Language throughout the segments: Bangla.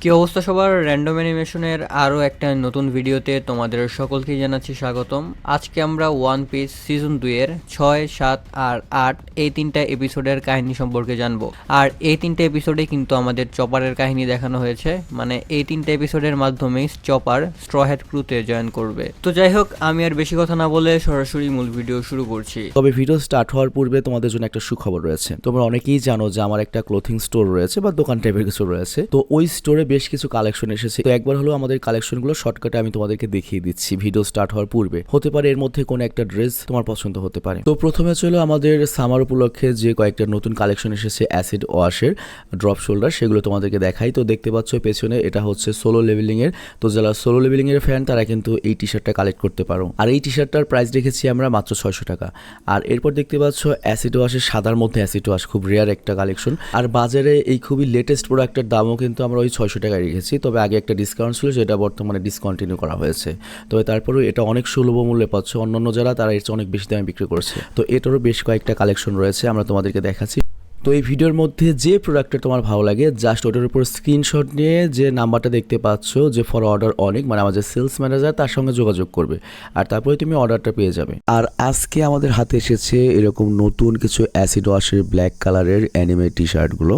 কি অবস্থা সবার, র্যান্ডম অ্যানিমেশনের আরও একটা নতুন ভিডিওতে তোমাদের সকলকে জানাচ্ছি স্বাগতম। আজকে আমরা ওয়ান পিস সিজন 2 এর 6, 7 আর 8 এই তিনটা এপিসোডের কাহিনী সম্পর্কে জানবো। আর এই তিনটা এপিসোডে কিন্তু আমাদের চপারের কাহিনী দেখানো হয়েছে, মানে এই তিনটা এপিসোডের মাধ্যমেই চপার স্ট্র হ্যাট ক্রুতে জয়েন করবে। তো যাই হোক, আমি আর বেশি কথা না বলে সরাসরি মূল ভিডিও শুরু করছি। তবে ভিডিও স্টার্ট হওয়ার পূর্বে তোমাদের জন্য একটা সুখবর রয়েছে। তোমরা অনেকেই জানো যে আমার একটা ক্লোথিং স্টোর রয়েছে বা দোকান টাইপের কিছু রয়েছে। তো ওই স্টোরে বেশ কিছু কালেকশন এসেছে। তো একবার হলো আমাদের কালেকশনগুলো শর্টকাটে আমি তোমাদেরকে দেখিয়ে দিচ্ছি ভিডিও স্টার্ট হওয়ার পূর্বে। হতে পারে এর মধ্যে কোনো একটা ড্রেস তোমার পছন্দ হতে পারে। তো প্রথমে চলো আমাদের সামার উপলক্ষে যে কয়েকটা নতুন কালেকশন এসেছে অ্যাসিড ওয়াশের ড্রপ শোল্ডার, সেগুলো তোমাদেরকে দেখাই। তো দেখতে পাচ্ছ পেছনে এটা হচ্ছে সোলো লেভেলিং এর। তো যারা সোলো লেভেলিং এর ফ্যান তারা কিন্তু এই টি শার্টটা কালেক্ট করতে পারো। আর এই টি শার্টটার প্রাইস রেখেছি আমরা মাত্র 600 টাকা। আর এরপর দেখতে পাচ্ছ অ্যাসিড ওয়াশের সাদার মধ্যে অ্যাসিড ওয়াশ, খুব রেয়ার একটা কালেকশন। আর বাজারে এই খুবই লেটেস্ট প্রোডাক্টের দামও কিন্তু আমরা ওই 600 টাকায় রেখেছি। তবে আগে একটা ডিসকাউন্ট ছিল, যেটা বর্তমানে ডিসকন্টিনিউ করা হয়েছে। তবে তারপরেও এটা অনেক সুলভ মূল্যে পাচ্ছ। অন্যান্য যারা তারা এর চেয়ে অনেক বেশি দামে বিক্রি করছে। তো এটারও বেশ কয়েকটা কালেকশন রয়েছে, আমরা তোমাদেরকে দেখাচ্ছি। তো এই ভিডিওর মধ্যে যে প্রোডাক্টটা তোমার ভালো লাগে জাস্ট ওটার উপর স্ক্রিনশট নিয়ে যে নাম্বারটা দেখতে পাচ্ছ যে ফর অর্ডার অনেক, মানে আমাদের সেলস ম্যানেজার, তার সঙ্গে যোগাযোগ করবে আর তারপরে তুমি অর্ডারটা পেয়ে যাবে। আর আজকে আমাদের হাতে এসেছে এরকম নতুন কিছু অ্যাসিড ওয়াশের ব্ল্যাক কালারের অ্যানিমে টি শার্টগুলো,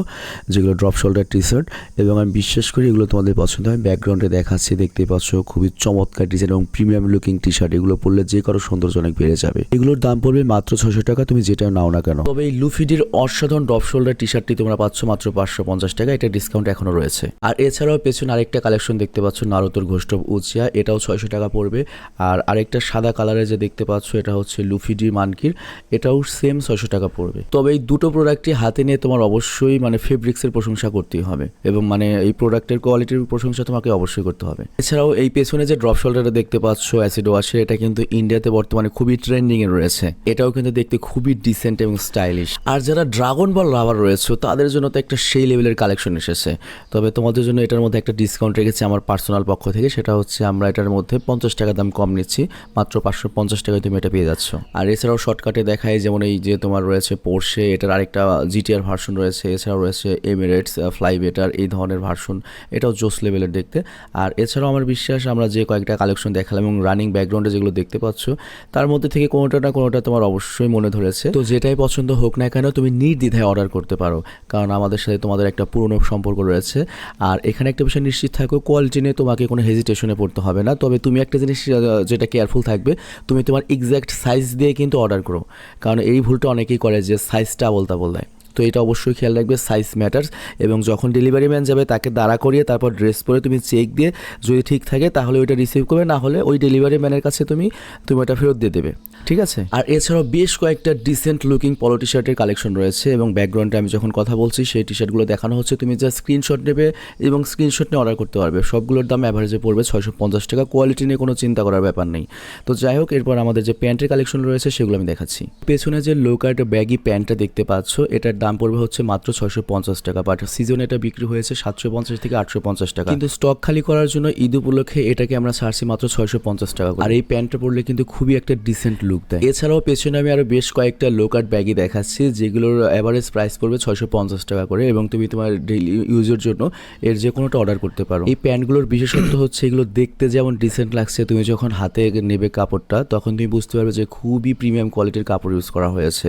যেগুলো ড্রপ শোল্ডার টি শার্ট, এবং আমি বিশ্বাস করি এগুলো তোমাদের পছন্দ হয়। ব্যাকগ্রাউন্ডে দেখাচ্ছি, দেখতে পাচ্ছ খুবই চমৎকার ডিজাইন এবং প্রিমিয়াম লুকিং টি শার্ট। এগুলো পরলে যে কারো সৌন্দর্য অনেক বেড়ে যাবে। এগুলোর দাম পড়বে মাত্র 600 টাকা, তুমি যেটা নাও না কেন। তবে এই লুফিডির অসাধারণ ড্রপ শোল্ডার টি শার্টটি তোমরা পাচ্ছ মাত্র 550 টাকা। এটা ডিসকাউন্ট এখনো রয়েছে। আর এছাড়াও পেছনে আরেকটা কালেকশন দেখতে পাচ্ছ নারুতোর ঘোষ্টব উচিয়া, এটাও 600 টাকা পড়বে। আর আরেকটা সাদা কালারে যে দেখতে পাচ্ছ এটা হচ্ছে লুফিডি মানকির, এটাও সেম 600 টাকা পড়বে। তবে এই দুটো প্রোডাক্টই হাতে নিয়ে তোমার অবশ্যই মানে ফেব্রিক্সের প্রশংসা করতেই হবে, এবং মানে এই প্রোডাক্টের কোয়ালিটির প্রশংসা তোমাকে অবশ্যই করতে হবে। এছাড়াও এই পেছনে যে ড্রপ শোল্ডারটা দেখতে পাচ্ছ অ্যাসিড ওয়াশের, এটা কিন্তু ইন্ডিয়াতে বর্তমানে খুবই ট্রেন্ডিং এ রয়েছে। এটাও কিন্তু দেখতে খুবই ডিসেন্ট এবং স্টাইলিশ। আর যারা ড্রাগন বল লাভার রয়েছে তাদের জন্য তো একটা সেই লেভেলের কালেকশন এসেছে। তবে তোমাদের জন্য এটার মধ্যে একটা ডিসকাউন্ট রেখেছি আমার পার্সোনাল পক্ষ থেকে। সেটা হচ্ছে আমরা এটার মধ্যে 50 টাকা দাম কম নিচ্ছি, মাত্র 550 টাকায় তুমি এটা পেয়ে যাচ্ছ। আর এছাড়াও শর্টকাটে দেখায়, যেমন এই যে তোমার রয়েছে পোর্শে, এটার আরেকটা জিটিআর ভার্সন রয়েছে। এছাড়াও রয়েছে এমিরেটস ফ্লাই বেটার, এই ধরনের ভার্সন, এটাও জোস লেভেলের দেখতে। আর এছাড়াও আমার বিশ্বাস আমরা যে কয়েকটা কালেকশন দেখালাম এবং রানিং ব্যাকগ্রাউন্ডে যেগুলো দেখতে পাচ্ছ তার মধ্যে থেকে কোনোটা না কোনোটা তোমার অবশ্যই মনে ধরেছে। তো যেটাই পছন্দ হোক না কেন তুমি নির্দ্বিধায় অর্ডার করতে পারো, কারণ আমাদের সাথে তোমাদের একটা পুরনো সম্পর্ক রয়েছে। আর এখানে একটা বিষয় নিশ্চিত থাকো, কোয়ালিটি নিয়ে তোমাকে কোনো হেজিটেশনে পড়তে হবে না। তবে তুমি একটা জিনিস যেটা কেয়ারফুল থাকবে, তুমি তোমার এক্স্যাক্ট সাইজ দিয়ে কিন্তু অর্ডার করো, কারণ এই ভুলটা অনেকেই করে যে সাইজটা বলতা দেয়। তো এটা অবশ্যই খেয়াল রাখবে, সাইজ ম্যাটার্স। এবং যখন ডেলিভারি ম্যান যাবে তাকে দাঁড়া করিয়ে তারপর ড্রেস পরে তুমি চেক দিয়ে যদি ঠিক থাকে তাহলে ওইটা রিসিভ করবে, না হলে ওই ডেলিভারি ম্যানের কাছে তুমি ওটা ফেরত দিয়ে দেবে, ঠিক আছে? আর এছাড়াও বেশ কয়েকটা ডিসেন্ট লুকিং পলো টি শার্টের কালেকশন রয়েছে, এবং ব্যাকগ্রাউন্ডে আমি যখন কথা বলছি সেই টি শার্টগুলো দেখানো হচ্ছে। তুমি যা স্ক্রিনশট নেবে এবং স্ক্রিনশট নিয়ে অর্ডার করতে পারবে। সবগুলোর দাম অ্যাভারেজে পড়বে 650 টাকা। কোয়ালিটি নিয়ে কোনো চিন্তা করার ব্যাপার নেই। তো যাই হোক, এরপর আমাদের যে প্যান্টের কালেকশন রয়েছে সেগুলো আমি দেখাচ্ছি। পেছনে যে লো কাট ব্যাগি প্যান্টটা দেখতে পাচ্ছ, এটার দাম পড়বে হচ্ছে মাত্র 650 টাকা। বাট সিজনে এটা বিক্রি হয়েছে 750 থেকে 850 টাকা, কিন্তু স্টক খালি করার জন্য ঈদ উপলক্ষে এটাকে আমরা ছাড়ছি মাত্র 650 টাকা। আর এই প্যান্টটা পরলে কিন্তু খুবই একটা ডিসেন্ট লুক দেয়। এছাড়াও পেছনে আমি আরো বেশ কয়েকটা লো কাট ব্যাগি দেখাচ্ছি, যেগুলোর অ্যাভারেজ প্রাইস পড়বে 650 টাকা করে, এবং তুমি তোমার ডেইলি ইউজের জন্য এর যে কোনোটা অর্ডার করতে পারো। এই প্যান্টগুলোর বিশেষত্ব হচ্ছে এগুলো দেখতে যেমন ডিসেন্ট লাগছে, তুমি যখন হাতে নেবে কাপড়টা তখন তুমি বুঝতে পারবে যে খুবই প্রিমিয়াম কোয়ালিটির কাপড় ইউজ করা হয়েছে।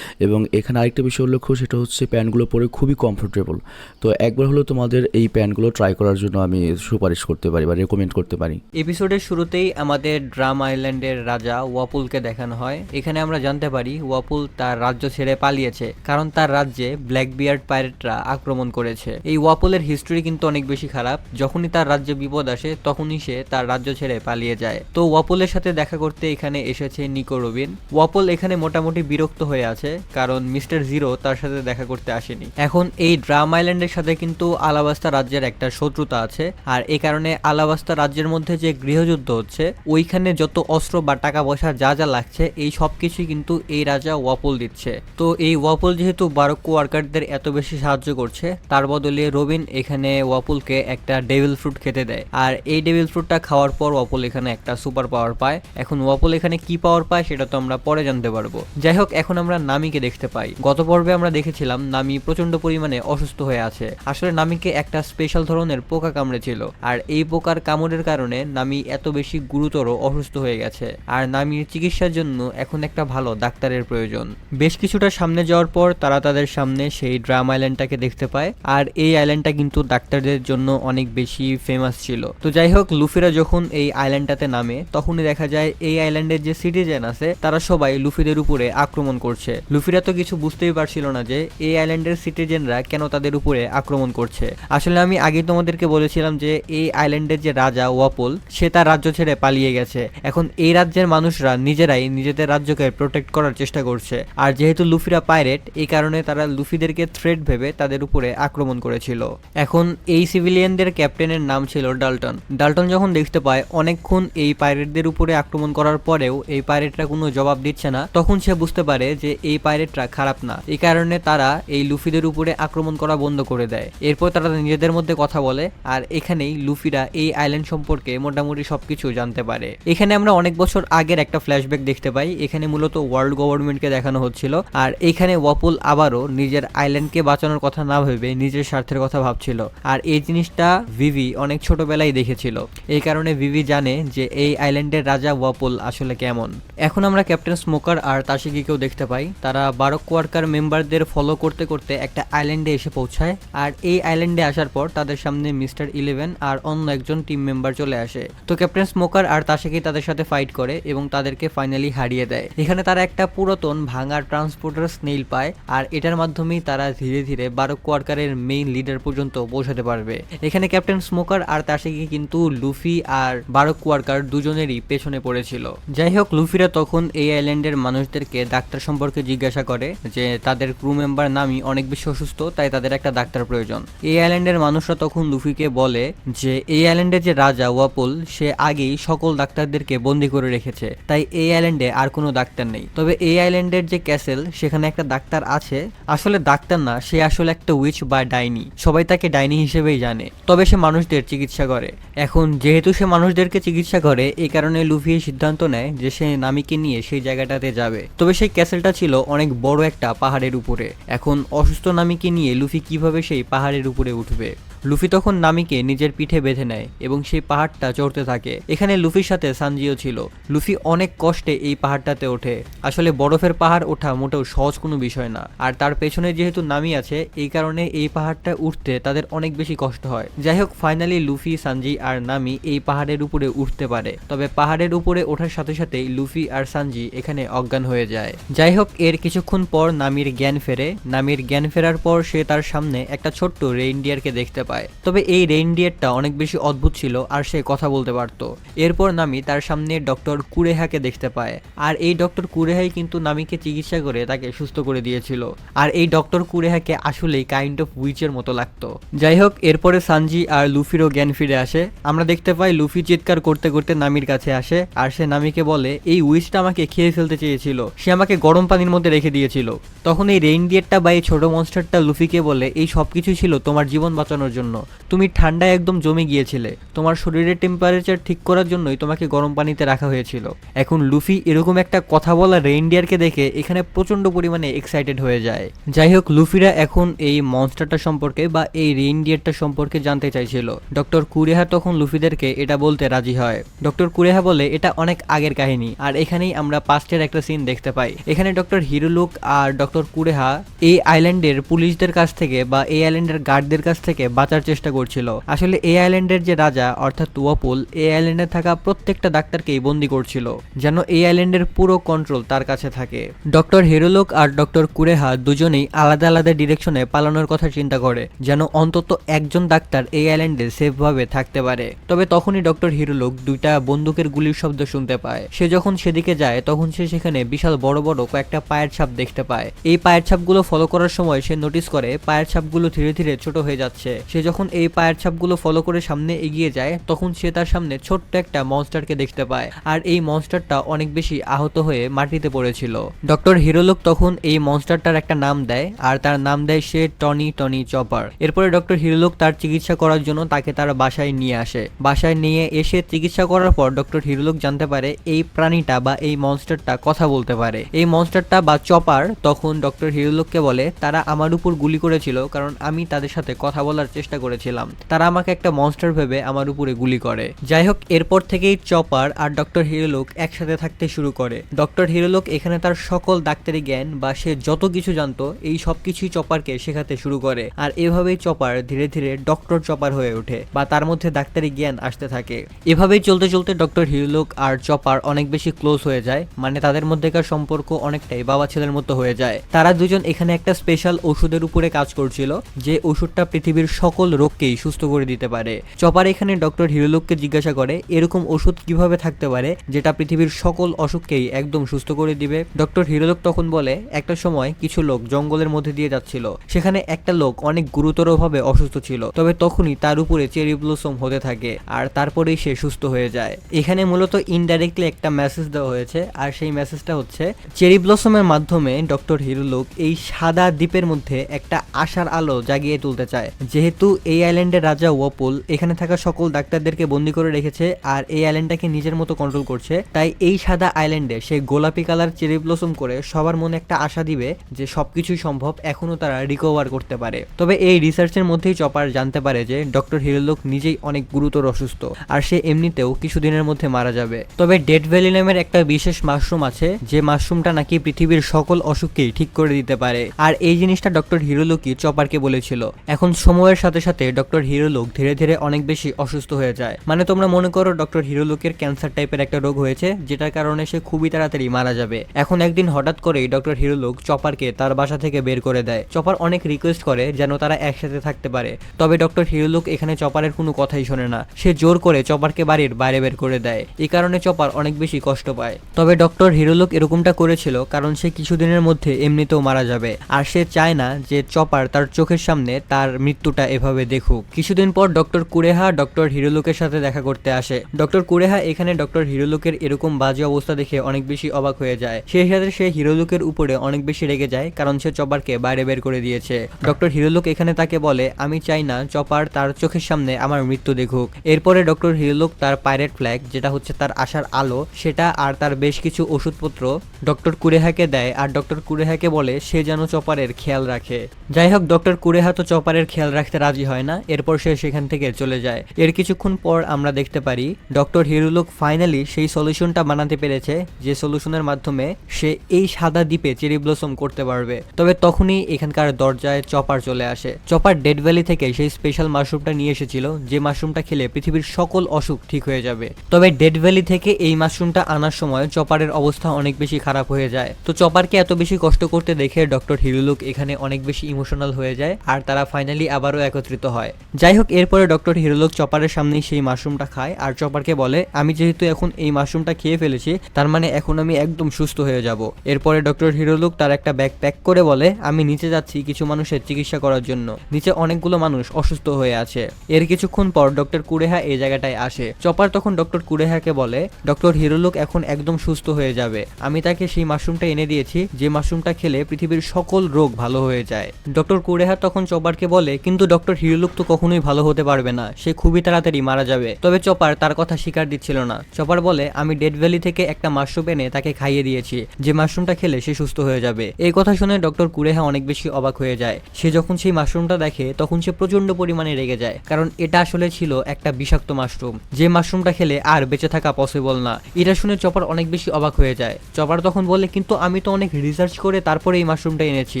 এবং এখানে আরেকটা বিষয় উল্লেখ্য, সেটা হচ্ছে প্যান্টগুলো পরে খুবই কমফোর্টেবল। তো একবার হলো তোমাদের এই প্যান্টগুলো ট্রাই করার জন্য আমি সুপারিশ করতে পারি বা রেকমেন্ড করতে পারি। এপিসোডের শুরুতেই আমাদের ড্রাম আইল্যান্ডের রাজা ওয়াপুলকে দেখানো হয়। এখানে আমরা জানতে পারি ওয়াপুল তার রাজ্য ছেড়ে পালিয়েছে, কারণ তার রাজ্যে ব্ল্যাক বিয়ার্ড পাইরেটরা আক্রমণ করেছে। এই ওয়াপুলের হিস্ট্রি কিন্তু অনেক বেশি খারাপ। যখনই তার রাজ্যে বিপদ আসে তখনই সে তার রাজ্য ছেড়ে পালিয়ে যায়। তো ওয়াপুলের সাথে দেখা করতে এখানে এসেছে নিকো রবিন। ওয়াপুল এখানে মোটামুটি বিরক্ত হয়ে আছে, কারণ মিস্টার জিরো তার সাথে দেখা করতে আসেনি। এখন এই ড্রাম আইল্যান্ডের সাথে কিন্তু আলাবাস্তা রাজ্যের একটা শত্রুতা আছে, আর এই কারণে আলাবাস্তা রাজ্যের মধ্যে যে গৃহযুদ্ধ হচ্ছে ওইখানে যত অস্ত্র বা টাকা পয়সা যা যা লাগছে এই সব কিছুই কিন্তু এই রাজা ওয়াপুল দিচ্ছে। তো এই ওয়াপুল যেহেতু বারোক্কো ওয়ার্কারদের এত বেশি সাহায্য করছে, তার বদলে রবিন এখানে ওয়াপুলকে একটা ডেভিল ফ্রুট খেতে দেয়। আর এই ডেভিল ফ্রুটটা খাওয়ার পর ওয়াপুল এখানে একটা সুপার পাওয়ার পায়। এখন ওয়াপুল এখানে কি পাওয়ার পায় সেটা তো আমরা পরে জানতে পারবো। যাই হোক, এখন আমরা নামিকে দেখতে পাই। গত পর্বে আমরা দেখে দেখেছিলাম নামি প্রচন্ড পরিমাণে অসুস্থ হয়ে আছে। আসলে নামিকে একটা স্পেশাল ধরনের পোকা কামড়েছিল, আর এই পোকার কামড়ের কারণে নামি এত বেশি গুরুতর অসুস্থ হয়ে গেছে। আর নামির চিকিৎসার জন্য এখন একটা ভালো ডাক্তারের প্রয়োজন। বেশ কিছুটা সামনে যাওয়ার পর তারা তাদের সামনে সেই ড্রাম আইল্যান্ডটাকে দেখতে পায়, আর এই আইল্যান্ডটা কিন্তু ডাক্তারদের জন্য অনেক বেশি ফেমাস ছিল। তো যাই হোক, লুফিরা যখন এই আইল্যান্ডটাতে নামে তখনই দেখা যায় এই আইল্যান্ডের যে সিটিজেন আছে তারা সবাই লুফিদের উপরে আক্রমণ করছে। লুফিরা তো কিছু বুঝতেই পারছিল না যে এই আইল্যান্ডের সিটিজেনরা কেন তাদের উপরে আক্রমণ করছে। আসলে আমি আগে তোমাদেরকে বলেছিলাম যে এই আইল্যান্ডের যে রাজা ওয়াপল, সে তার রাজ্য ছেড়ে পালিয়ে গেছে। এখন এই রাজ্যের মানুষরা নিজেরাই নিজেদের রাজ্যকে প্রোটেক্ট করার চেষ্টা করছে, আর যেহেতু লুফিরা পাইরেট, এই কারণে তারা লুফিদেরকে থ্রেট ভেবে তাদের উপরে আক্রমণ করেছিল। এখন এই সিভিলিয়ানদের ক্যাপ্টেনের নাম ছিল ডাল্টন। ডাল্টন যখন দেখতে পায় অনেকক্ষণ এই পাইরেটদের উপরে আক্রমণ করার পরেও এই পাইরেটরা কোনো জবাব দিচ্ছে না, তখন সে বুঝতে পারে যে এই পাইরেটরা খারাপ না। এই কারণে তারা এই লুফিদের উপরে আক্রমণ করা বন্ধ করে দেয়। এরপর তারা নিজেদের মধ্যে কথা বলে, আর এখানেই লুফিরা এই আইল্যান্ড সম্পর্কে মোটামুটি সবকিছু জানতে পারে। এখানে আমরা অনেক বছর আগের একটা ফ্ল্যাশব্যাক দেখতে পাই। এখানে মূলত ওয়ার্ল্ড গভর্নমেন্টকে দেখানো হচ্ছিল, আর এখানে ওয়াপল আবারও নিজের আইল্যান্ডকে বাঁচানোর কথা না ভেবে নিজের স্বার্থের কথা ভাবছিল। আর এই জিনিসটা ভিভি অনেক ছোটবেলায় দেখেছিল, এই কারণে ভিভি জানে যে এই আইল্যান্ডের রাজা ওয়াপল আসলে কেমন। এখন আমরা ক্যাপ্টেন স্মোকার আর তাশিকিকেও দেখতে পাই। তারা বারক ওয়ার্কার মেম্বারদের ফলো করতে করতে একটা আইল্যান্ডে এসে পৌঁছায়, আর এই আইল্যান্ডে আসার পর তাদের সামনে মিস্টার 11 আর অন্য একজন টিম মেম্বার চলে আসে। তো ক্যাপ্টেন স্মোকার আর তাশিকি তাদের সাথে ফাইট করে এবং তাদেরকে ফাইনালি হারিয়ে দেয়। এখানে তারা একটা পুরাতন ভাঙা ট্রান্সপোর্টার স্নেইল পায়, আর এটার মাধ্যমেই তারা ধীরে ধীরে বারক ওয়ার্কারের মেইন লিডার পর্যন্ত পৌঁছাতে পারবে। এখানে ক্যাপ্টেন স্মোকার আর তাশিকি কিন্তু লুফি আর বারক ওয়ার্কার দুজনেরই পেছনে পড়েছিল। যাই হোক, লুফিরা তখন এই আইল্যান্ডের মানুষদেরকে ডাক্তার সম্পর্কে জিজ্ঞাসা করে যে তাদের ক্রু মেম্বার নামি অনেক বেশি অসুস্থ, তাই তাদের একটা ডাক্তার প্রয়োজন। এই আইল্যান্ডের মানুষরা তখন লুফিকে বলে যে এই আইল্যান্ডের যে রাজা ওয়াপল, সে আগেই সকল ডাক্তারদেরকে বন্দি করে রেখেছে, তাই এই আইল্যান্ডে আর কোনো ডাক্তার নেই। তবে এই আইল্যান্ডের যে ক্যাসেল, সেখানে একটা ডাক্তার আছে। আসলে ডাক্তার না, সে আসলে একটা উইচ বা ডাইনি। সবাই তাকে ডাইনি হিসেবেই জানে, তবে সে মানুষদের চিকিৎসা করে। এখন যেহেতু সে মানুষদেরকে চিকিৎসা করে, এই কারণে লুফি সিদ্ধান্ত নেয় যে সে নামিকে নিয়ে সেই জায়গাটাতে যাবে। তবে সেই ক্যাসেলটা ছিল অনেক বড় একটা পাহাড়ের উপরে। এখন অসুস্থ নামিকে নিয়ে লুফি কিভাবে সেই পাহাড়ের উপরে উঠবে? লুফি তখন নামিকে নিজের পিঠে বেঁধে নেয় এবং সেই পাহাড়টা চড়তে থাকে। এখানে লুফির সাথে সানজিও ছিল। লুফি অনেক কষ্টে এই পাহাড়টাতে ওঠে। আসলে বরফের পাহাড় ওঠা মোটেও সহজ কোনো বিষয় না, আর তার পেছনে যেহেতু নামি আছে, এই কারণে এই পাহাড়টা উঠতে তাদের অনেক বেশি কষ্ট হয়। যাই হোক, ফাইনালি লুফি, সানজি আর নামি এই পাহাড়ের উপরে উঠতে পারে। তবে পাহাড়ের উপরে ওঠার সাথে সাথেই লুফি আর সানজি এখানে অজ্ঞান হয়ে যায়। যাই হোক, এর কিছুক্ষণ পর নামির জ্ঞান ফেরে। নামির জ্ঞান ফেরার পর সে তার সামনে একটা ছোট্ট রেইনডিয়ারকে দেখতে পায়। তবে এই রেইনডিয়ারটা অনেক বেশি অদ্ভুত ছিল, আর সে কথা বলতে পারত। এরপর নামি তার সামনে ডক্টর কুরেহাকে দেখতে পায়, আর এই ডক্টর কুরেহাই কিন্তু নামিকে চিকিৎসা করে তাকে সুস্থ করে দিয়েছিল। আর এই ডক্টর কুরেহাকে আসলেই কাইন্ড অফ উইচের মতো লাগতো। যাই হোক, এরপরে সানজি আর লুফিরও জ্ঞান ফিরে আসে। আমরা দেখতে পাই লুফি চিৎকার করতে করতে নামির কাছে আসে, আর সে নামিকে বলে এই উইচটা আমাকে খেয়ে ফেলতে চেয়েছিল, সে আমাকে গরম পানির মধ্যে রেখে দিয়েছিল। তখন এই রেইনডিয়ারটা বা এই ছোট মনস্টারটা লুফিকে বলে এই সবকিছু ছিল তোমার জীবন বাঁচানোর জন্য। তুমি ঠান্ডায় একদম জমে গিয়েছিলে, তোমার শরীরের টেম্পারেচার ঠিক করার জন্যই তোমাকে গরম পানিতে রাখা হয়েছিল। এখন লুফি এরকম একটা কথা বলা রেইনডিয়ারকে দেখে এখানে প্রচন্ড পরিমাণে এক্সাইটেড হয়ে যায়। যাই হোক, লুফিরা এখন এই মনস্টারটা সম্পর্কে বা এই রেইনডিয়ারটা সম্পর্কে জানতে চাইছিল। ডক্টর কুরেহা তখন লুফিদেরকে এটা বলতে রাজি হয়। ডক্টর কুরেহা বলে এটা অনেক আগের কাহিনী, আর এখানেই আমরা পাস্টের একটা সিন দেখতে পাই। এখানে ডক্টর হিরোলুক আর ডক্টর কুরেহা এই আইল্যান্ডের পুলিশদের কাছ থেকে বা এই আইল্যান্ডের গার্ডদের কাছ থেকে বাঁচার চেষ্টা করছিল। আসলে এই আইল্যান্ডের যে রাজা অর্থাৎ ওয়াপল, এই আইল্যান্ডে থাকা প্রত্যেকটা ডাক্তারকেই বন্দি করছিল, যেন এই আইল্যান্ডের পুরো কন্ট্রোল তার কাছে থাকে। ডক্টর হিরোলুক আর ডক্টর কুরেহা দুজনেই আলাদা আলাদা ডিরেকশনে পালানোর কথা চিন্তা করে, যেন অন্তত একজন ডাক্তার এই আইল্যান্ডে সেফ ভাবে থাকতে পারে। তবে তখনই ডক্টর হিরোলুক দুইটা বন্দুকের গুলির শব্দ শুনতে পায়। সে যখন সেদিকে যায় তখন সে সেখানে বিশাল বড় বড় কয়েকটা পায়ের ছাপ দেখতে পায়। এই পায়ের ছাপগুলো ফলো করার সময় সে নোটিস করে পায়ের ছাপগুলো ধীরে ধীরে ছোট হয়ে যাচ্ছে। সে সে যখন এই পায়ের ছাপগুলো ফলো করে সামনে এগিয়ে যায় তখন সে তার সামনে ছোট্ট একটা মনস্টারকে দেখতে পায়, আর এই মনস্টারটা অনেক বেশি আহত হয়ে মাটিতে পড়েছিল। ডক্টর হিরোলুক তখন এই মনস্টারটার একটা নাম দেয়, আর তার নাম দেয় সে টনি চপার। এরপরে ডক্টর হিরোলুক তার চিকিৎসা করার জন্য তাকে তার বাসায় নিয়ে আসে। বাসায় নিয়ে এসে চিকিৎসা করার পর ডক্টর হিরোলুক জানতে পারে এই প্রাণীটা বা এই মনস্টারটা কথা বলতে পারে। এই মনস্টারটা বা চপার তখন ডক্টর হিরোলুককে বলে তারা আমার উপর গুলি করেছিল কারণ আমি তাদের সাথে কথা বলার চেষ্টা করেছিলাম, তারা আমাকে একটা মনস্টার ভেবে আমার উপরে গুলি করে। যাই হোক, এরপর থেকেই চপার আর ডক্টর হিরোলুক একসাথে থাকতে শুরু করে। ডক্টর হিরোলুক এখানে তার সকল ডাক্তারি জ্ঞান বা সে যত কিছু জানতো এই সব কিছুই চপারকে শেখাতে শুরু করে, আর এভাবেই চপার ধীরে ধীরে ডক্টর চপার হয়ে ওঠে বা তার মধ্যে ডাক্তারি জ্ঞান আসতে থাকে। এভাবেই চলতে চলতে ডক্টর হিরোলুক আর চপার অনেক বেশি ক্লোজ হয়ে যায়, মানে তাদের মধ্যেকার সম্পর্ক অনেকটাই বাবা ছেলের মতো হয়ে যায়। তারা দুজন এখানে একটা স্পেশাল ওষুধের উপরে কাজ করছিল, যে ওষুধটা পৃথিবীর সকল রোগকেই সুস্থ করে দিতে পারে। চপার এখানে ডক্টর হিরোলুককে জিজ্ঞাসা করে এরকম ওষুধ কিভাবে থাকতে পারে যেটা পৃথিবীর সকল অসুখকেই একদম সুস্থ করে দিবে। ডক্টর হিরোলুক তখন বলে একটা সময় কিছু লোক জঙ্গলের মধ্যে দিয়ে যাচ্ছিল, সেখানে একটা লোক অনেক গুরুতরভাবে অসুস্থ ছিল, তবে তখনই তার উপরে চেরি ব্লসম হতে থাকে আর তারপরেই সে সুস্থ হয়ে যায়। এখানে মূলত ইনডাইরেক্টলি একটা মেসেজ দেওয়া হয়েছে, আর সেই মেসেজটা হচ্ছে চেরি ব্লসমের মাধ্যমে ডক্টর হিরোলুক এই সাদা দ্বীপের মধ্যে একটা আশার আলো জাগিয়ে তুলতে চায়। যেহেতু এই আইল্যান্ডের রাজা ওয়াপুল এখানে থাকা সকল ডাক্তারদেরকে বন্দী করে রেখেছে আর এই আইল্যান্ডটাকে নিজের মতো কন্ট্রোল করছে, তাই এই সাদা আইল্যান্ডে সে গোলাপি কালার চেরি ব্লসম করে সবার মনে একটা আশা দিবে যে সবকিছুই সম্ভব, এখনো তারা রিকভার করতে পারে। তবে এই রিসার্চের মধ্যেই চপার জানতে পারে যে ডক্টর হিরোলুক নিজেই অনেক গুরুতর অসুস্থ আর সে এমনিতেও কিছুদিনের মধ্যে মারা যাবে। তবে ডেড ভ্যালি নামের একটা বিশেষ মাশরুম আছে, যে মাশরুমটা নাকি পৃথিবীর সকল অসুখকেই ঠিক করে দিতে পারে, আর এই জিনিসটা ডক্টর হিরোলুকই চপারকে বলেছিল। এখন সময়ের সাথে সাথে ডক্টর হিরোলুক ধীরে ধীরে অনেক বেশি অসুস্থ হয়ে যায়, মানে তোমরা মনে করো ডক্টর হিরোলুকের ক্যান্সার টাইপের একটা রোগ হয়েছে যেটার কারণে সে খুবই তাড়াতাড়ি মারা যাবে। এখন একদিন হঠাৎ করেই ডক্টর হিরোলুক চপারকে তার বাসা থেকে বের করে দেয়। চপার অনেক রিকোয়েস্ট করে যেন তারা একসাথে থাকতে পারে, তবে ডক্টর হিরোলুক এখানে চপারের কোনো কথাই শোনে না, সে জোর করে চপারকে বাড়ির বাইরে বের করে দেয়। এই কারণে চপার অনেক বেশি কষ্ট পায়। তবে ডক্টর হিরোলুক এরকমটা করেছিল কারণ সে কিছুদিনের মধ্যে এমনিতেও মারা যাবে, আর সে চায় না যে চপার তার চোখের সামনে তার মৃত্যুটা এভাবে দেখুক। কিছুদিন পর ডক্টর কুরেহা ডক্টর হিরোলুকের সাথে দেখা করতে আসে। ডক্টর কুরেহা এখানে ডক্টর হিরোলুকের এরকম বাজে অবস্থা দেখে অনেক বেশি অবাক হয়ে যায়। সেই সাথে সে হিরোলুকের উপরে অনেক বেশি রেগে যায় কারণ সে চপারকে বাইরে বের করে দিয়েছে। ডক্টর হিরোলুক এখানে তাকে বলে আমি চাই না চপার তার চোখের সামনে আমার মৃত্যু দেখুক। এরপরে ডক্টর হিরোলুক তার পাইরেট ফ্ল্যাগ, যেটা হচ্ছে তার আশার আলো, সেটা আর তার বেশ কিছু ওষুধপত্র ডক্টর কুরেহাকে দেয়, আর ডক্টর কুরেহাকে বলে সে যেন চপারের খেয়াল রাখে। যাই হোক, ডক্টর কুরেহা তো চপারের খেয়াল রাখতে রাজি হয় না, এরপর সে সেখান থেকে চলে যায়। এর কিছুক্ষণ পর আমরা দেখতে পারি ডক্টর হিরোলুক ফাইনালি সেই সলিউশনটা বানাতে পেরেছে, যে সলিউশনের মাধ্যমে সে এই সাদা দ্বীপে চেরি ব্লসম করতে পারবে। তবে তখনই এখানকার দরজায় চপার চলে আসে। চপার ডেড ভ্যালি থেকে সেই স্পেশাল মাশরুমটা নিয়ে এসেছিল, যে মাশরুমটা খেলে পৃথিবীর সকল অসুখ ঠিক হয়ে যাবে। তবে ডেড ভ্যালি থেকে এই মাশরুমটা আনার সময় চপারের অবস্থা অনেক বেশি খারাপ হয়ে যায়। তো চপারকে এত বেশি কষ্ট করতে দেখে ডক্টর হিরোলুক এখানে অনেক বেশি ইমোশনাল হয়ে যায়, আর তারা ফাইনালি আবারও একত্রিত হয়। যাই হোক, এরপরে ডক্টর হিরোলুক চপারের সামনেই সেই মাশরুমটা খায় আর চপারকে বলে আমি যেহেতু এখন এই মাশরুমটা খেয়ে ফেলেছি তার মানে এখন আমি একদম সুস্থ হয়ে যাব। এরপরে ডক্টর হিরোলুক তার একটা ব্যাগ প্যাক করে বলে আমি নিচে যাচ্ছি কিছু মানুষের চিকিৎসা করার জন্য, নিচে অনেকগুলো মানুষ অসুস্থ হয়ে আছে। এর কিছুক্ষণ পর ডক্টর কুরেহা এই জায়গাটায় আসে। চপার তখন ডক্টর কুরেহাকে বলে ডক্টর হিরোলুক এখন একদম সুস্থ হয়ে যাবে, আমি তাকে সেই মাশরুমটা এনে দিয়েছি যে মাশরুমটা খেলে পৃথিবীর সকল রোগ ভালো হয়ে যায়। ডক্টর কুরেহা তখন চপারকে বলে কিন্তু ডক্টর হিরোলুক তো কখনোই ভালো হতে পারবে না, সে খুবই তাড়াতাড়ি মারা যাবে। তবে চপার তার কথা স্বীকার দিচ্ছিল না। চপার বলে আমি ডেড ভ্যালি থেকে একটা মাশরুম এনে তাকে খাইয়ে দিয়েছি, যে মাশরুমটা খেলে সে সুস্থ হয়ে যাবে। এই কথা শুনে ডক্টর কুরেহা অনেক বেশি অবাক হয়ে যায়। সে যখন সেই মাশরুমটা দেখে তখন সে প্রচন্ড পরিমাণে রেগে যায়, কারণ এটা আসলে ছিল একটা বিষাক্ত মাশরুম, যে মাশরুমটা খেলে আর বেঁচে থাকা পসিবল না। এটা শুনে চপার অনেক বেশি অবাক হয়ে যায়। চপার তখন বলে কিন্তু আমি তো অনেক রিসার্চ করে তারপরে এই মাশরুমটা এনেছি,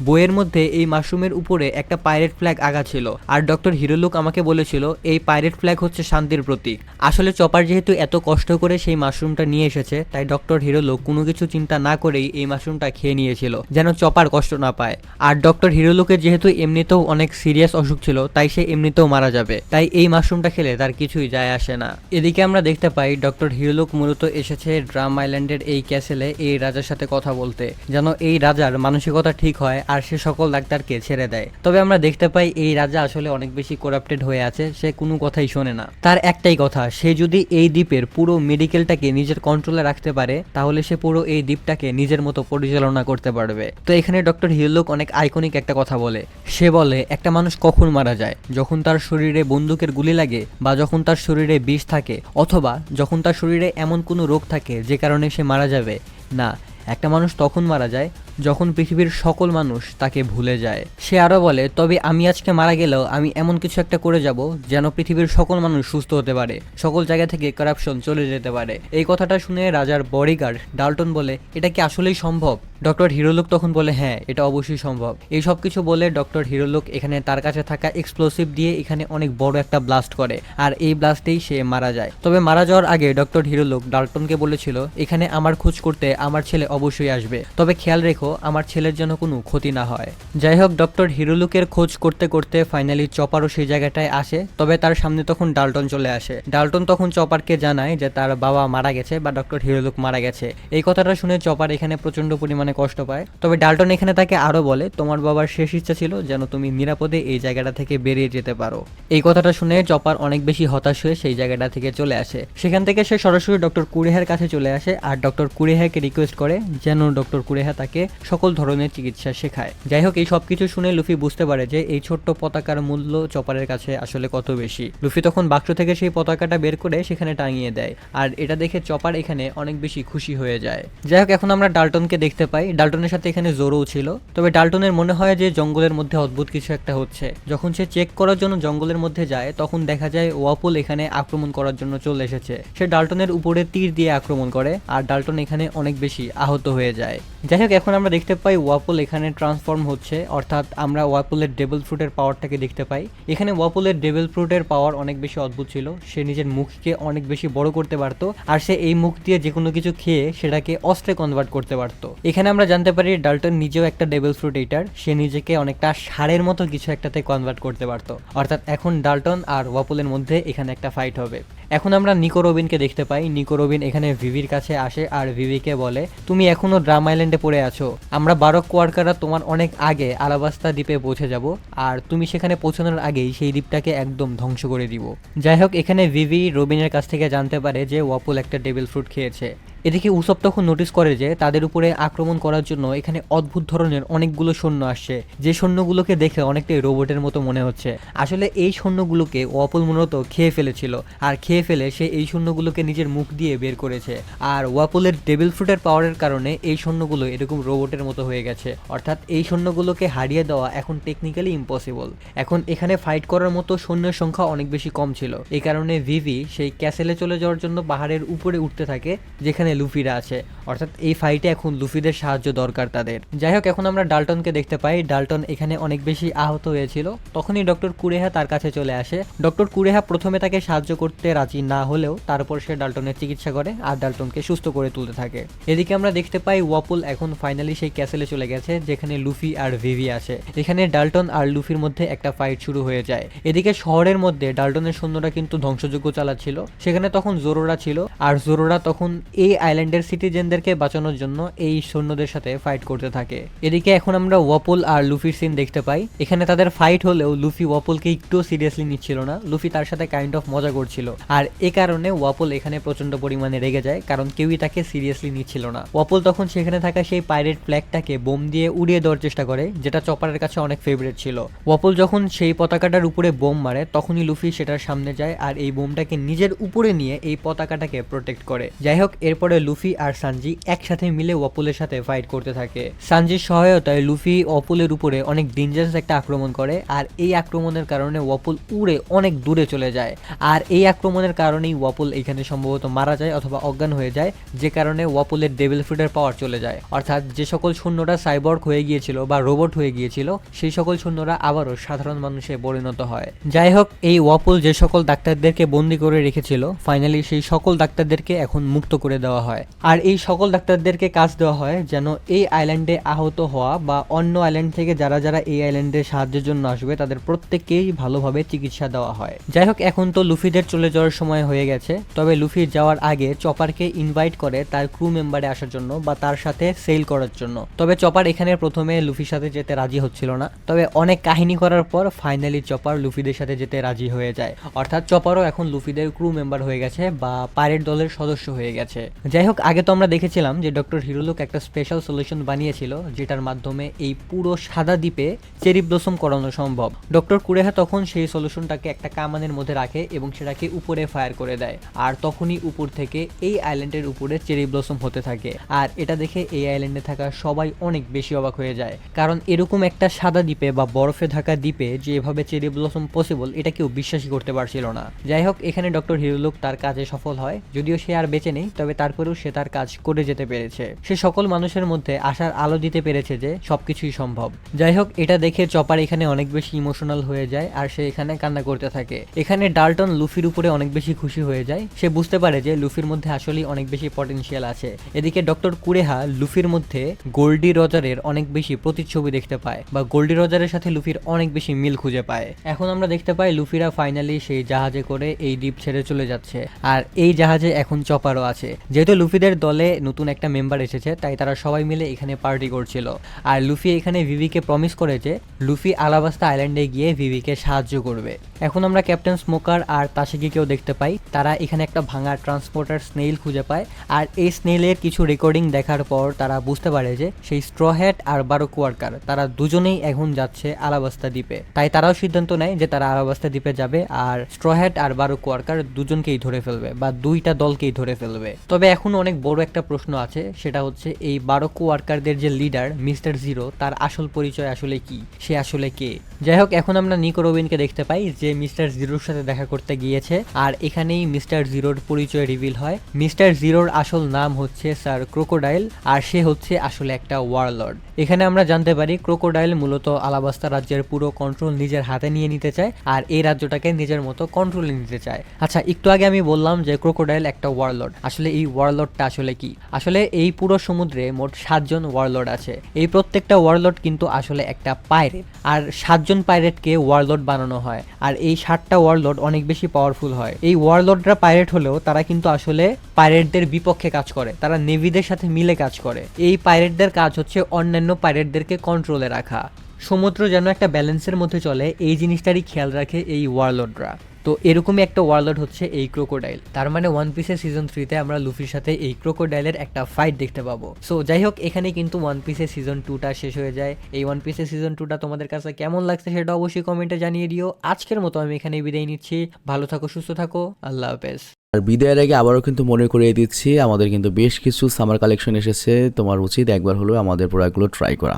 বইয়ের মধ্যে এই মাশরুমের উপরে একটা পাইরেট ফ্ল্যাগ আগা ছিল, আর ডক্টর হিরোলুক আমাকে বলেছিল এই পাইরেট ফ্ল্যাগ হচ্ছে শান্তির প্রতীক। আসলে চপার যেহেতু এত কষ্ট করে সেই মাশরুমটা নিয়ে এসেছে, তাই ডক্টর হিরোলুক কোনো কিছু চিন্তা না করেই এই মাশরুমটা খেয়ে নিয়েছিল যেন চপার কষ্ট না পায়। আর ডক্টর হিরোলুকের যেহেতু এমনিতেও অনেক সিরিয়াস অসুখ ছিল, তাই সে এমনিতেও মারা যাবে, তাই এই মাশরুমটা খেলে তার কিছুই যায় আসে না। এদিকে আমরা দেখতে পাই ডক্টর হিরোলুক মূলত এসেছে ড্রাম আইল্যান্ডের এই ক্যাসেলে এই রাজার সাথে কথা বলতে, যেন এই রাজার মানসিকতা ঠিক হয় আর সে সকল ডাক্তারকে ছেড়ে দেয়। তবে আমরা দেখতে পাই এই রাজা আসলে অনেক বেশি করাপ্টেড হয়ে আছে, সে কোনো কথাই শোনে না। তার একটাই কথা, সে যদি এই দ্বীপের পুরো মেডিকেলটাকে নিজের কন্ট্রোলে রাখতে পারে তাহলে সে পুরো এই দ্বীপটাকে নিজের মতো পরিচালনা করতে পারবে। তো এখানে ডক্টর হিরলুক অনেক আইকনিক একটা কথা বলে। সে বলে একটা মানুষ কখন মারা যায়, যখন তার শরীরে বন্দুকের গুলি লাগে, বা যখন তার শরীরে বিষ থাকে, অথবা যখন তার শরীরে এমন কোনো রোগ থাকে যে কারণে সে মারা যাবে না। একটা মানুষ তখন মারা যায় যখন পৃথিবীর সকল মানুষ তাকে ভুলে যায়। সে আরো বলে, তবে আমি আজকে মারা গেলেও আমি এমন কিছু একটা করে যাব যেন পৃথিবীর সকল মানুষ সুস্থ হতে পারে, সকল জায়গা থেকে কারাপশন চলে যেতে পারে। এই কথাটা শুনে রাজার বডিগার্ড ডাল্টন বলে, এটা কি আসলেই সম্ভব? ডক্টর হিরোলুক তখন বলে, হ্যাঁ এটা অবশ্যই সম্ভব। এই সব কিছু বলে ডক্টর হিরোলুক এখানে তার কাছে থাকা এক্সপ্লোসিভ দিয়ে এখানে অনেক বড় একটা ব্লাস্ট করে, আর এই ব্লাস্টেই সে মারা যায়। তবে মারা যাওয়ার আগে ডক্টর হিরোলুক ডাল্টনকে বলেছিল, এখানে আমার খোঁজ করতে আমার ছেলে অবশ্যই আসবে, তবে খেয়াল রেখো আমার ছেলের যেন কোনো ক্ষতি না হয়। যাই হোক, ডক্টর হিরোলুকের খোঁজ করতে করতে ফাইনালি চপারও সেই জায়গাটায় আসে, তবে তার সামনে তখন ডাল্টন চলে আসে। ডাল্টন তখন চপারকে জানায় যে তার বাবা মারা গেছে বা ডক্টর হিরোলুক মারা গেছে। এই কথাটা শুনে চপার এখানে প্রচন্ড পরিমাণে কষ্ট পায়। তবে ডাল্টন এখানে তাকে আরো বলে, তোমার বাবার শেষ ইচ্ছা ছিল যেন তুমি নিরাপদে এই জায়গাটা থেকে বেরিয়ে যেতে পারো। এই কথাটা শুনে চপার অনেক বেশি হতাশ হয়ে সেই জায়গাটা থেকে চলে আসে। সেখান থেকে সে সরাসরি ডক্টর কুরেহার কাছে চলে আসে আর ডক্টর কুরেহাকে রিকোয়েস্ট করে যেন ডক্টর কুরেহা তাকে সকল ধরনের চিকিৎসা শেখায়। যাই হোক, এই সবকিছু শুনে লুফি বুঝতে পারে যে এই ছোট্ট পতাকার মূল্য চপারের কাছে আসলে কত বেশি। লুফি তখন বাক্স থেকে সেই পতাকাটা বের করে সেখানে টাঙিয়ে দেয়, আর এটা দেখে চপার এখানে অনেক বেশি খুশি হয়ে যায়। যাই হোক, এখন আমরা ডাল্টনকে দেখতে পাই। ডাল্টনের সাথে এখানে জোরও ছিল। তবে ডাল্টনের মনে হয় যে জঙ্গলের মধ্যে অদ্ভুত কিছু একটা হচ্ছে। যখন সে চেক করার জন্য জঙ্গলের মধ্যে যায় তখন দেখা যায় ওয়াপল এখানে আক্রমণ করার জন্য চলে এসেছে। সে ডাল্টনের উপরে তীর দিয়ে আক্রমণ করে আর ডাল্টন এখানে অনেক বেশি আহত হয়ে যায়। যাই হোক, এখন আমরা দেখতে পাই ওয়াপল এখানে ট্রান্সফর্ম হচ্ছে, অর্থাৎ আমরা ওয়াপলের ডেভিল ফ্রুটের পাওয়ারটাকে দেখতে পাই। এখানে ওয়াপলের ডেভিল ফ্রুটের পাওয়ার অনেক বেশি অদ্ভুত ছিল। সে নিজের মুখকে অনেক বেশি বড় করতে পারতো, আর সে এই মুখ দিয়ে যে কোনো কিছু খেয়ে সেটাকে অস্ত্রে কনভার্ট করতে পারতো। এখানে আমরা জানতে পারি ডাল্টন নিজেও একটা ডেভিল ফ্রুট ইটার। সে নিজেকে অনেকটা ষাঁড়ের মতো কিছু একটাতে কনভার্ট করতে পারতো। অর্থাৎ এখন ডাল্টন আর ওয়াপলের মধ্যে এখানে একটা ফাইট হবে। এখন আমরা নিকো রবিনকে দেখতে পাই। নিকো রবিন এখানে ভিভির কাছে আসে আর ভিভিকে বলে, তুমি এখনো ড্রাম আইল্যান্ডে পড়ে আছো। আমরা বারক কোয়ার্কাররা তোমার অনেক আগে আলাবাস্তা দ্বীপে পৌঁছে যাব, আর তুমি সেখানে পৌঁছানোর আগেই সেই দ্বীপটাকে একদম ধ্বংস করে দিব। যাই হোক, এখানে ভিভি রবিনের কাছ থেকে জানতে পারে যে ওয়াপল একটা ডেভিল ফ্রুট খেয়েছে। এদিকে উসব তখন নোটিস করে যে তাদের উপরে আক্রমণ করার জন্য এখানে অদ্ভুত ধরনের অনেকগুলো সৈন্য আসছে, যে সৈন্যগুলোকে দেখে অনেকটাই রোবটের মতো মনে হচ্ছে। আসলে এই সৈন্যগুলোকে ওয়াপল মূলত খেয়ে ফেলেছিল, আর খেয়ে ফেলে সে এই সৈন্যগুলোকে নিজের মুখ দিয়ে বের করেছে। আর ওয়াপলের ডেভিল ফ্রুটের পাওয়ারের কারণে এই সৈন্যগুলো এরকম রোবটের মতো হয়ে গেছে। অর্থাৎ এই সৈন্যগুলোকে হারিয়ে দেওয়া এখন টেকনিক্যালি ইম্পসিবল। এখন এখানে ফাইট করার মতো সৈন্যের সংখ্যা অনেক বেশি কম ছিল। এই কারণে ভিভি সেই ক্যাসেলে চলে যাওয়ার জন্য পাহাড়ের উপরে উঠতে থাকে যেখানে লুফিরা আছে। অর্থাৎ এই ফাইটে এখন লুফিদের সাহায্য দরকার তাদের। যাই হোক, এখন আমরা ডাল্টনকে দেখতে পাই। ডাল্টন এখানে অনেক বেশি আহত হয়েছিল। তখনই ডক্টর কুরেহা তার কাছে চলে আসে। ডক্টর কুরেহা প্রথমে তাকে সাহায্য করতে রাজি না হলেও তারপর সে ডাল্টনের চিকিৎসা করে আর ডাল্টনকে সুস্থ করে তুলতে থাকে। এদিকে আমরা দেখতে পাই ওয়াপল এখন ফাইনালি সেই ক্যাসেলে চলে গেছে যেখানে লুফি আর ভিভি আছে। এখানে ডাল্টন আর লুফির মধ্যে একটা ফাইট শুরু হয়ে যায়। এদিকে শহরের মধ্যে ডাল্টনের সৈন্যরা কিন্তু ধ্বংসযজ্ঞ চালাচ্ছিল। সেখানে তখন জোরোরা ছিল, আর জোরোরা তখন এই আইল্যান্ডের সিটিজেনদেরকে বাঁচানোর জন্য এই সৈন্যদের সাথে ফাইট করতে থাকে। এদিকে এখন আমরা ওয়াপল আর লুফির সিন দেখতে পাই। এখানে তাদের ফাইট হলেও লুফি ওয়াপলকে একটু সিরিয়াসলি নিচ্ছিল না। লুফি তার সাথে কাইন্ড অফ মজা করছিল, আর এ কারণে ওয়াপল এখানে প্রচন্ড পরিমাণে রেগে যায়, কারণ কেউই তাকে সিরিয়াসলি নিচ্ছিল না। ওয়াপল তখন সেখানে থাকা সেই পাইরেট ফ্ল্যাগটাকে বোম দিয়ে উড়িয়ে দেওয়ার চেষ্টা করে, যেটা চপারের কাছে অনেক ফেভারিট ছিল। ওয়াপল যখন সেই পতাকাটার উপরে বোম মারে তখনই লুফি সেটার সামনে যায় আর এই বোমটাকে নিজের উপরে নিয়ে এই পতাকাটাকে প্রোটেক্ট করে। যাই হোক, এরপরে লুফি আর সানজি একসাথে মিলে ওয়াপলের সাথে ফাইট করতে থাকে। সানজির সহায়তায় লুফি ওয়াপলের উপরে অনেক ডেঞ্জারাস একটা আক্রমণ করে, আর এই আক্রমণের কারণে ওয়াপল উড়ে অনেক দূরে চলে যায়। আর এই আক্রমণের কারণেই ওয়াপল এখানে সম্ভবত মারা যায় অথবা অজ্ঞান হয়ে যায়, যে কারণে ওয়াপলের ডেভিল ফ্রুটের পাওয়ার চলে যায়। অর্থাৎ যে সকল সৈন্যরা সাইবর্গ হয়ে গিয়েছিল বা রোবট হয়ে গিয়েছিল সেই সকল সৈন্যরা আবারও সাধারণ মানুষে পরিণত হয়। যাই হোক, এই ওয়াপল যে সকল ডাক্তারদেরকে বন্দি করে রেখেছিল ফাইনালি সেই সকল ডাক্তারদেরকে এখন মুক্ত করে দেওয়া দেওয়া হয়। আর এই সকল ডাক্তারদেরকে কাজ দেওয়া হয় যেন এই আইল্যান্ডে আহত হওয়া বা অন্য আইল্যান্ড থেকে যারা যারা এই আইল্যান্ডে সাহায্যের জন্য আসবে তাদের প্রত্যেককেই ভালোভাবে চিকিৎসা দেওয়া হয়। যাই হোক, এখন তো লুফিদের চলে যাওয়ার সময় হয়ে গেছে, তবে লুফি যাওয়ার আগে চপারকে ইনভাইট করে তার ক্রু মেম্বারে আসার জন্য বা তার সাথে সেল করার জন্য। তবে চপার এখানে প্রথমে লুফির সাথে যেতে রাজি হচ্ছিল না, তবে অনেক কাহিনী করার পর ফাইনালি চপার লুফিদের সাথে যেতে রাজি হয়ে যায়। অর্থাৎ চপারও এখন লুফিদের ক্রু মেম্বার হয়ে গেছে বা পাইরেট দলের সদস্য হয়ে গেছে। যাই হোক, আগে তো আমরা দেখেছিলাম যে ডক্টর হিরোলুক একটা স্পেশাল সলিউশন বানিয়েছিল যেটার মাধ্যমে এই পুরো সাদা দ্বীপে চেরি ব্লসম করানো সম্ভব। ডক্টর কুরেহা তখন সেই সলিউশনটাকে একটা কামানের মধ্যে রাখে এবং সেটাকে উপরে ফায়ার করে দেয়, আর তখনই উপর থেকে এই আইল্যান্ডের উপরে চেরি ব্লসম হতে থাকে। আর এটা দেখে এই আইল্যান্ডে থাকা সবাই অনেক বেশি অবাক হয়ে যায়, কারণ এরকম একটা সাদা দ্বীপে বা বরফে ঢাকা দ্বীপে যে এভাবে চেরি ব্লসম পসিবল এটা কেউ বিশ্বাসই করতে পারছিল না। যাই হোক, এখানে ডক্টর হিরোলুক তার কাজে সফল হয়, যদিও সে আর বেঁচে নেই, তবে তারপরেও সে তার কাজ করে যেতে পেরেছে। সে সকল মানুষের মধ্যে আশার আলো দিতে পেরেছে যে সবকিছুই সম্ভব। যাই হোক, এটা দেখে চপার এখানে অনেক বেশি ইমোশনাল হয়ে যায় আর সে এখানে কান্না করতে থাকে। এখানে ডাল্টন লুফির উপরে অনেক বেশি খুশি হয়ে যায়, সে বুঝতে পারে যে লুফির মধ্যে আসলেই অনেক বেশি পটেনশিয়াল আছে। এদিকে ডক্টর কুরেহা লুফির মধ্যে গোল্ডি রজারের অনেক বেশি প্রতিচ্ছবি দেখতে পায় বা গোল্ডি রজারের সাথে লুফির অনেক বেশি মিল খুঁজে পায়। এখন আমরা দেখতে পাই লুফিরা ফাইনালি সেই জাহাজে করে এই দ্বীপ ছেড়ে চলে যাচ্ছে, আর এই জাহাজে এখন চপারও আছে। যেহেতু লুফিদের দলে নতুন একটা মেম্বার এসেছে তাই তারা সবাই মিলে এখানে পার্টি করছিল। আর লুফি এখানে ভিভিকে প্রমিস করে যে লুফি আলাবাস্তা আইল্যান্ডে গিয়ে ভিভিকে সাহায্য করবে। এখন আমরা ক্যাপ্টেন স্মোকার আর তাশিকিকেও দেখতে পাই, তারা এখানে একটা ভাঙা ট্রান্সপোর্টার স্নেইল খুঁজে পায়। আর এই স্নেইলের কিছু রেকর্ডিং দেখার পর তারা বুঝতে পারে যে সেই স্ট্র হ্যাট আর বারোক ওয়ার্কার তারা দুজনেই এখন যাচ্ছে আলাবাস্তা দ্বীপে। তাই তারাও সিদ্ধান্ত নেয় যে তারা আলাবাস্তা দ্বীপে যাবে আর স্ট্র হ্যাট আর বারোক ওয়ার্কার দুজনকেই ধরে ফেলবে বা দুইটা দলকেই ধরে ফেলবে। তবে এখন অনেক বড় একটা প্রশ্ন আছে, সেটা হচ্ছে এই বারোক ওয়ার্কারদের যে লিডার মিস্টার জিরো তার আসল পরিচয় আসলে কি, সে আসলে কে। যাই হোক, এখন আমরা নিকো রবিনকে দেখতে পাই যে মিস্টার জিরোর সাথে দেখা করতে গিয়েছে, আর এখানেই মিস্টার জিরোর পরিচয় রিভিল হয়। মিস্টার জিরোর আসল নাম হচ্ছে স্যার ক্রোকোডাইল, আর সে হচ্ছে আসলে একটা ওয়ারলর্ড। এখানে আমরা জানতে পারি ক্রোকোডাইল মূলত আলাবাস্তা রাজ্যের পুরো কন্ট্রোল নিজের হাতে নিয়ে নিতে চায় আর এই রাজ্যটাকে নিজের মতো কন্ট্রোলে নিতে চায়। আচ্ছা, একটু আগে আমি বললাম যে ক্রোকোডাইল একটা ওয়ারলর্ড, আসলে এই ওয়ারলর্ডটা আসলে কি? আসলে এই পুরো সমুদ্রে মোট 7 জন ওয়ারলর্ড আছে। এই প্রত্যেকটা ওয়ারলর্ড কিন্তু আসলে একটা পাইরেট, আর 7 জন পাইরেটকে ওয়ারলর্ড বানানো হয়। আর এই 7টা ওয়ারলর্ড অনেক বেশি পাওয়ারফুল হয়। এই ওয়ারলর্ডরা পাইরেট হলেও তারা কিন্তু আসলে পাইরেটদের বিপক্ষে কাজ করে, তারা নেভিদের সাথে মিলে কাজ করে। এই পাইরেটদের কাজ হচ্ছে অন্যান্য পাইরেটদেরকে কন্ট্রোলে রাখা। সমুদ্র যেন একটা ব্যালেন্সের মধ্যে চলে এই জিনিসটারই খেয়াল রাখে এই ওয়ারলর্ডরা। তো এরকমই একটা ওয়ারলর্ড হচ্ছে এই ক্রোকোডাইল। তার মানে ওয়ান পিসের সিজন 3তে আমরা লুফির সাথে এই ক্রোকোডাইলের একটা ফাইট দেখতে পাবো। সো যাই হোক, এখানে কিন্তু ওয়ান পিসের সিজন 2টা শেষ হয়ে যায়। এই ওয়ান পিসের সিজন 2টা তোমাদের কাছে কেমন লাগছে সেটা অবশ্যই কমেন্টে জানিয়ে দিও। আজকের মতো আমি এখানে বিদায় নিচ্ছি, ভালো থাকো, সুস্থ থাকো, আল্লাহ হাফেজ। আর বিদায়ের আগে আবারও কিন্তু মনে করিয়ে দিচ্ছি, আমাদের কিন্তু বেশ কিছু সামার কালেকশন এসেছে, তোমার উচিত একবার হলেও আমাদের প্রোডাক্টগুলো ট্রাই করা।